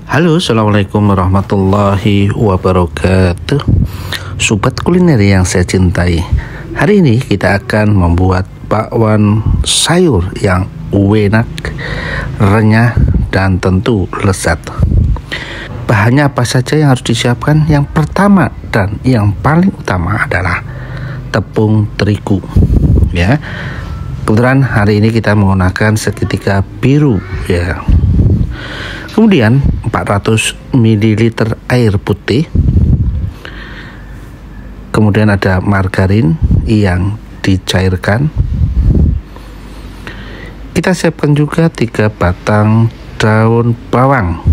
Halo, assalamualaikum warahmatullahi wabarakatuh. Sobat kuliner yang saya cintai, hari ini kita akan membuat bakwan sayur yang enak, renyah, dan tentu lezat. Bahannya apa saja yang harus disiapkan? Yang pertama dan yang paling utama adalah tepung terigu, ya. Kebetulan hari ini kita menggunakan segitiga biru, ya. Kemudian 400 ml air putih. Kemudian ada margarin yang dicairkan. Kita siapkan juga 3 batang daun bawang.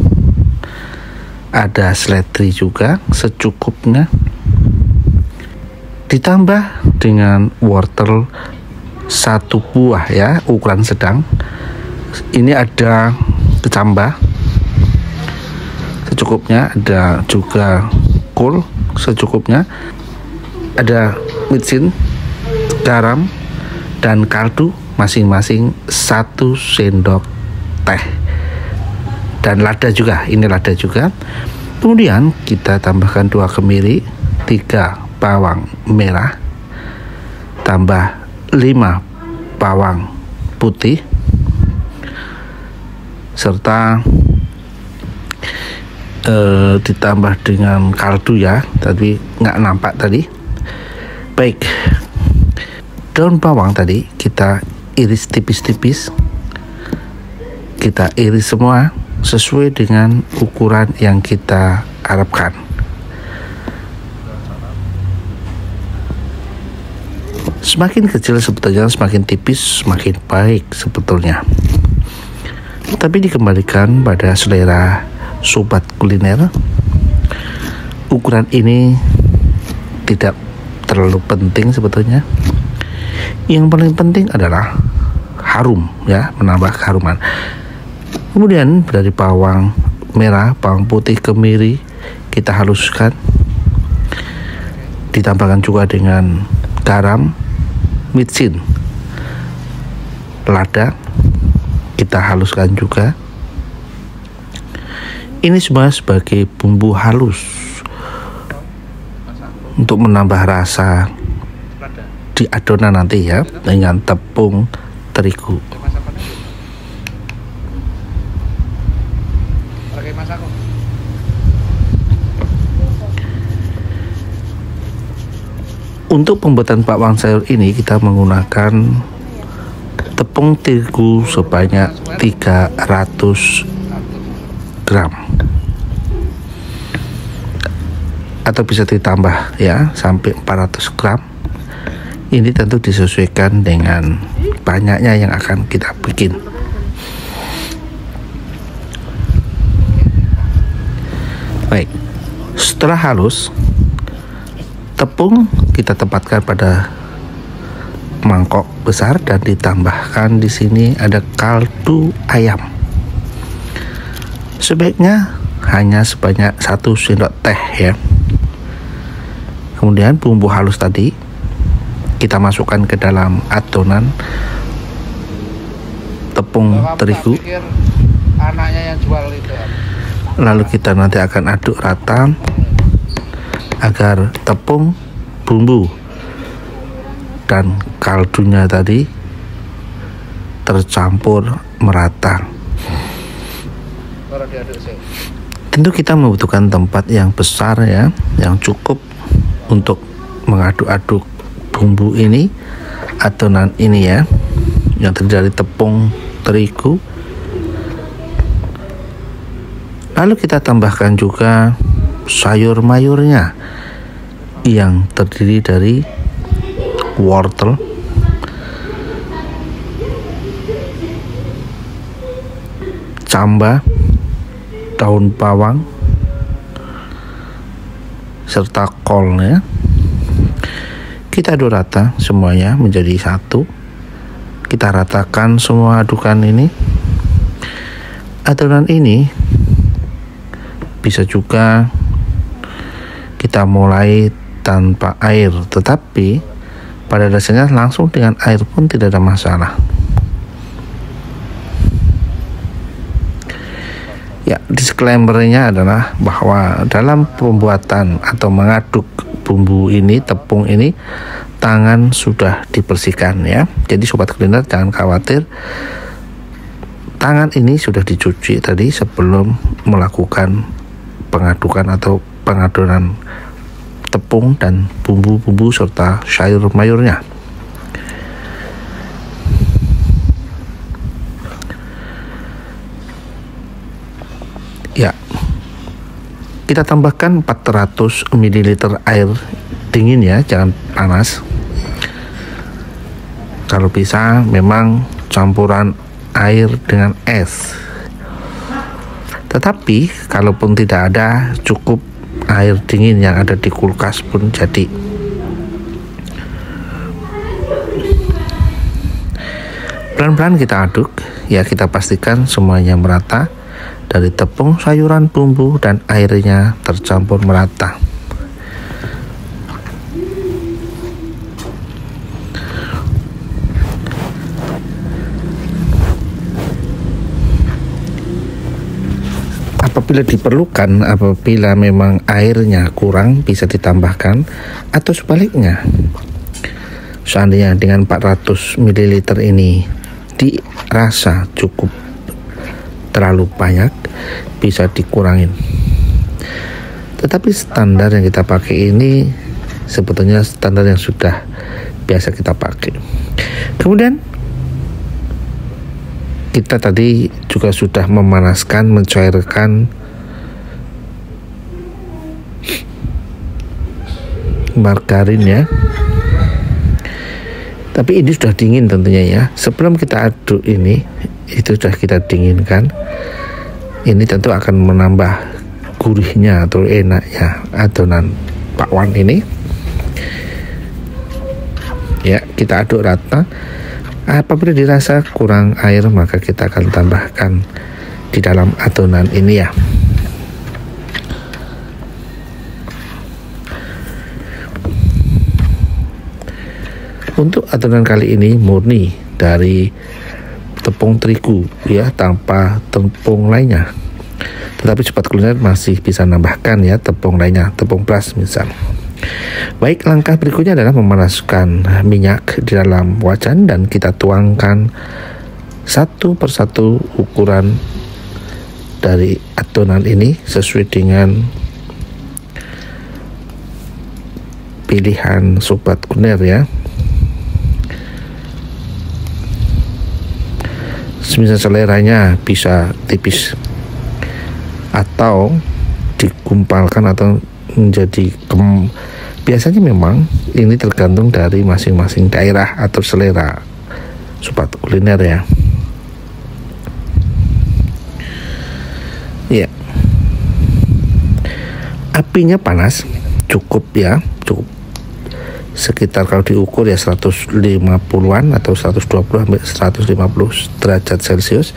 Ada seledri juga secukupnya. Ditambah dengan wortel 1 buah, ya, ukuran sedang. Ini ada kecambah secukupnya, ada juga kol secukupnya, ada micin, garam, dan kaldu masing-masing 1 sendok teh, dan lada juga, ini lada juga. Kemudian kita tambahkan 2 kemiri, 3 bawang merah, tambah 5 bawang putih, serta ditambah dengan kaldu, ya, tapi nggak nampak tadi. Baik, daun bawang tadi kita iris tipis-tipis, kita iris semua sesuai dengan ukuran yang kita harapkan. Semakin kecil sebetulnya, semakin tipis semakin baik sebetulnya, tapi dikembalikan pada selera sobat kuliner. Ukuran ini tidak terlalu penting sebetulnya. Yang paling penting adalah harum, ya, menambah keharuman. Kemudian dari bawang merah, bawang putih, kemiri kita haluskan. Ditambahkan juga dengan garam, micin, lada kita haluskan juga. Ini semua sebagai bumbu halus untuk menambah rasa di adonan nanti, ya, dengan tepung terigu. Untuk pembuatan bakwan sayur ini kita menggunakan tepung terigu sebanyak 300 gram, atau bisa ditambah, ya, sampai 400 gram. Ini tentu disesuaikan dengan banyaknya yang akan kita bikin. Baik, setelah halus, tepung kita tempatkan pada mangkok besar dan ditambahkan di sini ada kaldu ayam. Sebaiknya hanya sebanyak 1 sendok teh, ya. Kemudian bumbu halus tadi kita masukkan ke dalam adonan tepung terigu. Lalu kita nanti akan aduk rata agar tepung, bumbu, dan kaldunya tadi tercampur merata. Tentu kita membutuhkan tempat yang besar, ya, yang cukup untuk mengaduk-aduk bumbu ini, adonan ini, ya, yang terdiri dari tepung terigu. Lalu kita tambahkan juga sayur mayurnya yang terdiri dari wortel, camba, daun bawang, serta kolnya. Kita aduk rata semuanya menjadi satu. Kita ratakan semua adukan ini. Adonan ini bisa juga kita mulai tanpa air, tetapi pada dasarnya langsung dengan air pun tidak ada masalah. Ya, disclaimer-nya adalah bahwa dalam pembuatan atau mengaduk bumbu ini, tepung ini, tangan sudah dibersihkan ya. Jadi sobat kuliner jangan khawatir, tangan ini sudah dicuci tadi sebelum melakukan pengadukan atau pengadonan tepung dan bumbu-bumbu serta sayur mayurnya. Ya, kita tambahkan 400 ml air dingin ya, jangan panas. Kalau bisa memang campuran air dengan es. Tetapi kalaupun tidak ada, cukup air dingin yang ada di kulkas pun jadi. Pelan-pelan kita aduk ya, kita pastikan semuanya merata. Dari tepung, sayuran, bumbu, dan airnya tercampur merata. Apabila diperlukan, apabila memang airnya kurang, bisa ditambahkan, atau sebaliknya. Seandainya dengan 400 ml ini dirasa cukup terlalu banyak, bisa dikurangin. Tetapi standar yang kita pakai ini sebetulnya standar yang sudah biasa kita pakai. Kemudian kita tadi juga sudah memanaskan, mencairkan margarin ya. Tapi ini sudah dingin tentunya ya. Sebelum kita aduk ini, itu sudah kita dinginkan. Ini tentu akan menambah gurihnya atau enaknya adonan bakwan ini. Ya, kita aduk rata. Apabila dirasa kurang air, maka kita akan tambahkan di dalam adonan ini ya. Untuk adonan kali ini murni dari tepung terigu ya, tanpa tepung lainnya. Tetapi sobat kuliner masih bisa nambahkan ya tepung lainnya, tepung beras misal. Baik, langkah berikutnya adalah memanaskan minyak di dalam wajan dan kita tuangkan satu persatu ukuran dari adonan ini sesuai dengan pilihan sobat kuliner ya. Semisal seleranya bisa tipis atau digumpalkan atau menjadi biasanya memang ini tergantung dari masing-masing daerah atau selera sobat kuliner ya. Ya, apinya panas cukup ya, cukup sekitar kalau diukur ya 150-an atau 120 sampai 150 derajat Celcius.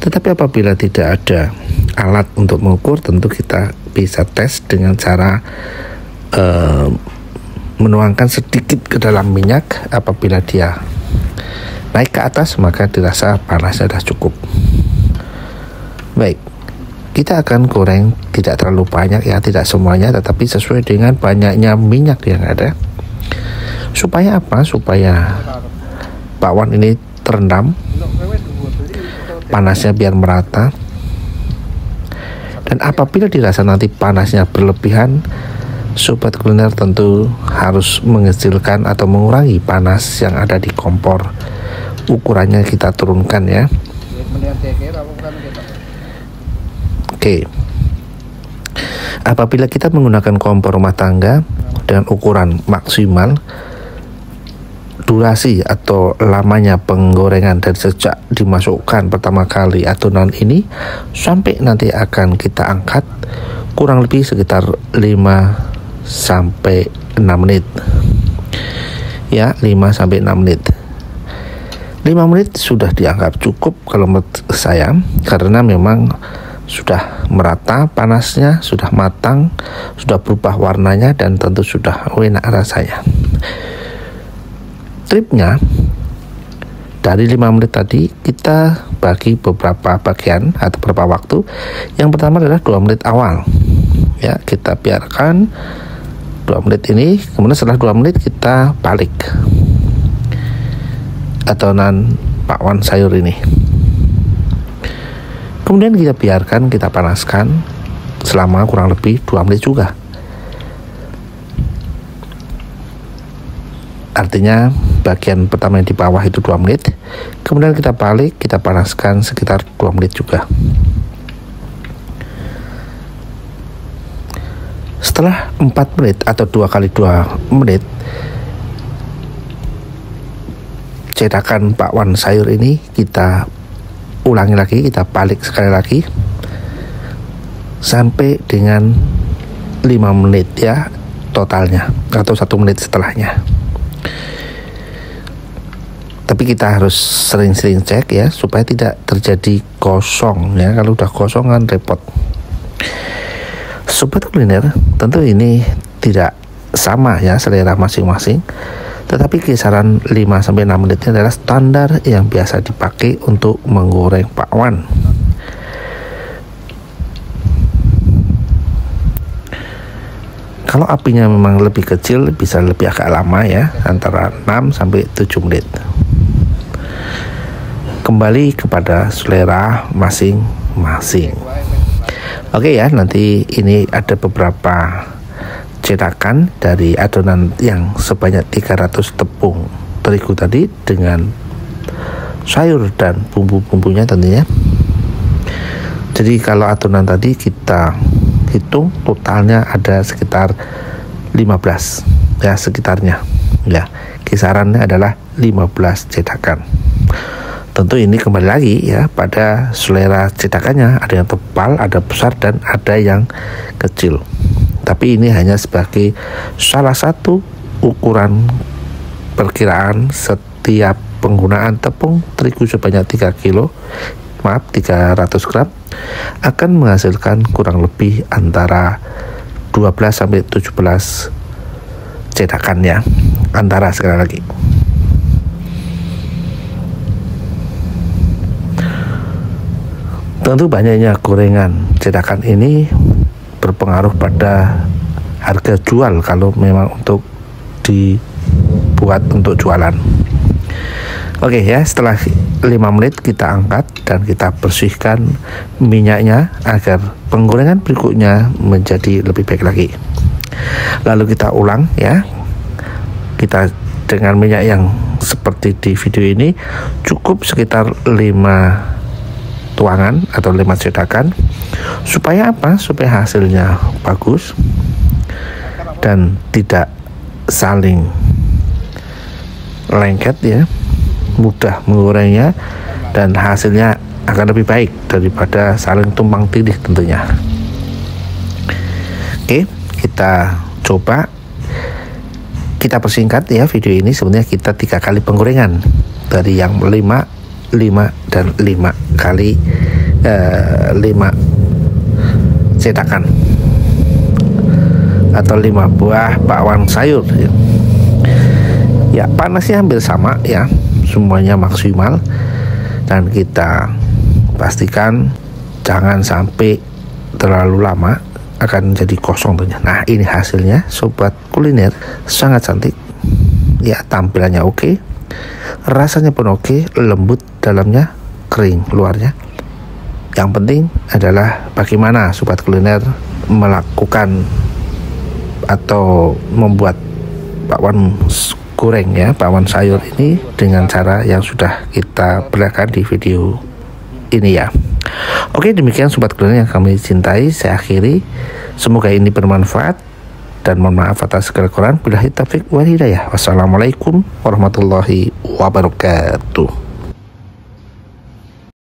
Tetapi apabila tidak ada alat untuk mengukur, tentu kita bisa tes dengan cara menuangkan sedikit ke dalam minyak. Apabila dia naik ke atas, maka dirasa panasnya sudah cukup. Baik, kita akan goreng tidak terlalu banyak ya, tidak semuanya, tetapi sesuai dengan banyaknya minyak yang ada. Supaya apa? Supaya bakwan ini terendam, panasnya biar merata. Dan apabila dirasa nanti panasnya berlebihan, sobat kuliner tentu harus mengecilkan atau mengurangi panas yang ada di kompor. Ukurannya kita turunkan ya. Oke. Apabila kita menggunakan kompor rumah tangga dengan ukuran maksimal, durasi atau lamanya penggorengan dari sejak dimasukkan pertama kali adonan ini sampai nanti akan kita angkat kurang lebih sekitar 5 sampai 6 menit ya, 5 sampai 6 menit. 5 menit sudah dianggap cukup kalau menurut saya, karena memang sudah merata panasnya, sudah matang, sudah berubah warnanya, dan tentu sudah enak rasanya. Tripnya dari 5 menit tadi kita bagi beberapa bagian atau beberapa waktu. Yang pertama adalah 2 menit awal. Ya, kita biarkan 2 menit ini, kemudian setelah 2 menit kita balik adonan bakwan sayur ini. Kemudian kita biarkan, kita panaskan selama kurang lebih 2 menit juga. Artinya bagian pertama yang di bawah itu 2 menit, kemudian kita balik, kita panaskan sekitar 2 menit juga. Setelah 4 menit atau 2 kali 2 menit, cetakan bakwan sayur ini kita ulangi lagi, kita balik sekali lagi sampai dengan 5 menit ya totalnya, atau 1 menit setelahnya. Tapi kita harus sering-sering cek ya, supaya tidak terjadi gosong ya. Kalau udah gosong kan repot. Sobat kuliner, tentu ini tidak sama ya selera masing-masing, tetapi kisaran 5-6 menitnya adalah standar yang biasa dipakai untuk menggoreng bakwan. Kalau apinya memang lebih kecil, bisa lebih agak lama ya, antara 6-7 menit. Kembali kepada selera masing-masing. Oke ya, nanti ini ada beberapa cetakan dari adonan yang sebanyak 300 tepung terigu tadi dengan sayur dan bumbu-bumbunya tentunya. Jadi kalau adonan tadi kita hitung totalnya ada sekitar 15 ya, sekitarnya ya, kisarannya adalah 15 cetakan. Tentu ini kembali lagi ya pada selera cetakannya, ada yang tebal, ada besar, dan ada yang kecil. Tapi ini hanya sebagai salah satu ukuran perkiraan setiap penggunaan tepung terigu sebanyak 300 gram akan menghasilkan kurang lebih antara 12-17 cetakannya, antara sekali lagi. Tentu banyaknya gorengan cetakan ini berpengaruh pada harga jual kalau memang untuk dibuat untuk jualan. Oke ya, setelah 5 menit kita angkat dan kita bersihkan minyaknya agar penggorengan berikutnya menjadi lebih baik lagi. Lalu kita ulang ya, kita dengan minyak yang seperti di video ini, cukup sekitar 5 tuangan atau 5 cetakan. Supaya apa? Supaya hasilnya bagus dan tidak saling lengket ya, mudah menggorengnya, dan hasilnya akan lebih baik daripada saling tumpang tindih tentunya. Oke, kita coba, kita persingkat ya video ini. Sebenarnya kita 3 kali penggorengan, dari yang 5 dan 5 kali 5 cetakan atau 5 buah bakwan sayur ya. Panasnya hampir sama ya, semuanya maksimal, dan kita pastikan jangan sampai terlalu lama, akan jadi kosong tentunya. Nah, ini hasilnya sobat kuliner, sangat cantik ya, tampilannya oke, rasanya pun oke, lembut dalamnya, kering luarnya. Yang penting adalah bagaimana sobat kuliner melakukan atau membuat bakwan goreng ya, bakwan sayur ini dengan cara yang sudah kita perlihatkan di video ini ya. Oke, demikian sobat kuliner yang kami cintai, saya akhiri. Semoga ini bermanfaat dan mohon maaf atas segala kekurangan. Billahi taufiq wal hidayah. Wassalamualaikum warahmatullahi wabarakatuh.